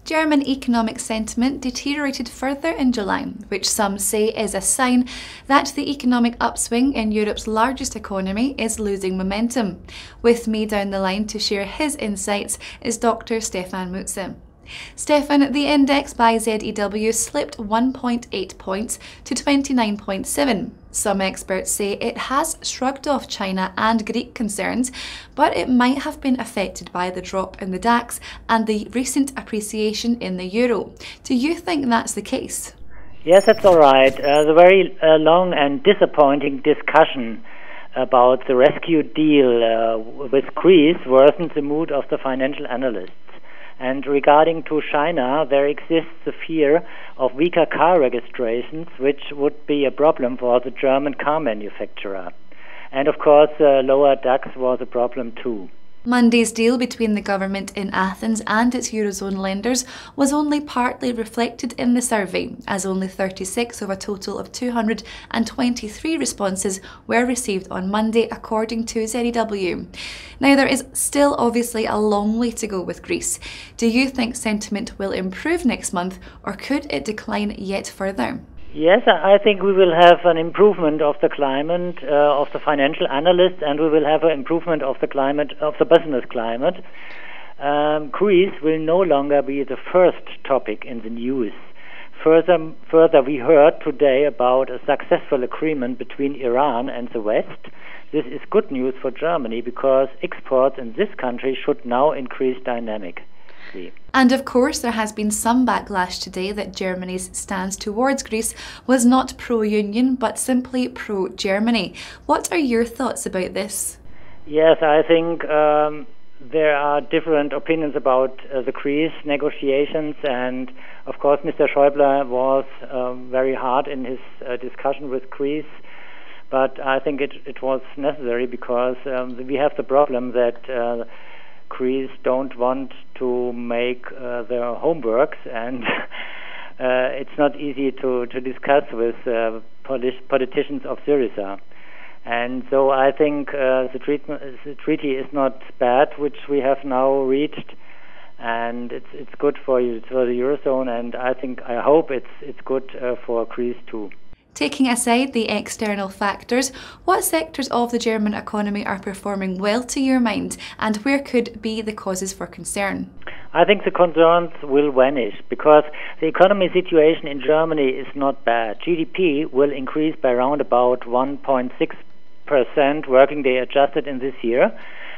German economic sentiment deteriorated further in July, which some say is a sign that the economic upswing in Europe's largest economy is losing momentum. With me down the line to share his insights is Dr. Stefan Mütze. Stefan, the index by ZEW slipped 1.8 points to 29.7. Some experts say it has shrugged off China and Greek concerns, but it might have been affected by the drop in the DAX and the recent appreciation in the euro. Do you think that's the case? Yes, that's all right. The very long and disappointing discussion about the rescue deal with Greece worsened the mood of the financial analysts. And regarding to China, there exists the fear of weaker car registrations, which would be a problem for the German car manufacturer. And of course, lower DAX was a problem too. Monday's deal between the government in Athens and its Eurozone lenders was only partly reflected in the survey, as only 36 of a total of 223 responses were received on Monday, according to ZEW. Now, there is still obviously a long way to go with Greece. Do you think sentiment will improve next month, or could it decline yet further? Yes, I think we will have an improvement of the climate of the financial analysts, and we will have an improvement of the climate of the business climate. Greece will no longer be the first topic in the news. Further, we heard today about a successful agreement between Iran and the West. This is good news for Germany because exports in this country should now increase dynamically. And of course, there has been some backlash today that Germany's stance towards Greece was not pro-Union but simply pro-Germany. What are your thoughts about this? Yes, I think there are different opinions about the Greece negotiations, and of course Mr. Schäuble was very hard in his discussion with Greece, but I think it was necessary because we have the problem that Greece don't want to make their homeworks, and it's not easy to discuss with politicians of Syriza. And so I think the treaty is not bad, which we have now reached, and it's good for the Eurozone, and I hope it's good for Greece too. Taking aside the external factors, what sectors of the German economy are performing well to your mind, and where could be the causes for concern? I think the concerns will vanish because the economy situation in Germany is not bad. GDP will increase by around about 1.6% working day adjusted in this year,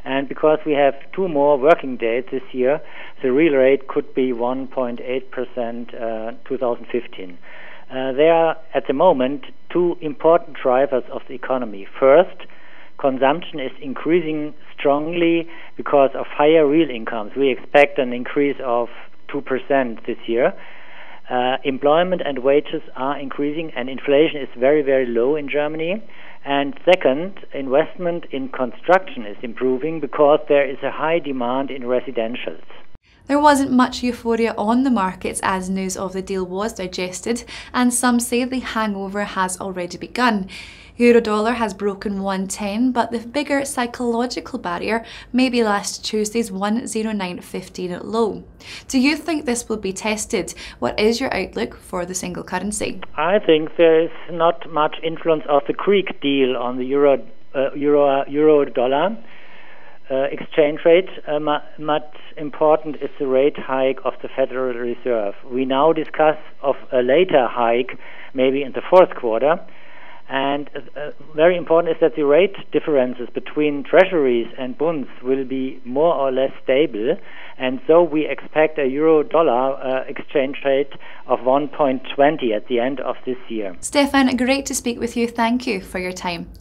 and because we have 2 more working days this year, the real rate could be 1.8% 2015. There are, at the moment, 2 important drivers of the economy. First, consumption is increasing strongly because of higher real incomes. We expect an increase of 2% this year. Employment and wages are increasing, and inflation is very, very low in Germany. And second, investment in construction is improving because there is a high demand in residentials. There wasn't much euphoria on the markets as news of the deal was digested, and some say the hangover has already begun. Euro-dollar has broken 110, but the bigger psychological barrier may be last Tuesday's 109.15 low. Do you think this will be tested? What is your outlook for the single currency? I think there is not much influence of the Greek deal on the euro-dollar exchange rate. Much important is the rate hike of the Federal Reserve. We now discuss of a later hike, maybe in the fourth quarter. And very important is that the rate differences between treasuries and bonds will be more or less stable. And so we expect a euro-dollar exchange rate of 1.20 at the end of this year. Stefan, great to speak with you. Thank you for your time.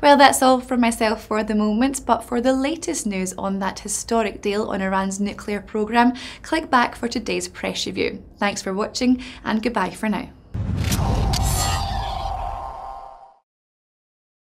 Well, that's all from myself for the moment, but for the latest news on that historic deal on Iran's nuclear program, click back for today's press review. Thanks for watching, and goodbye for now.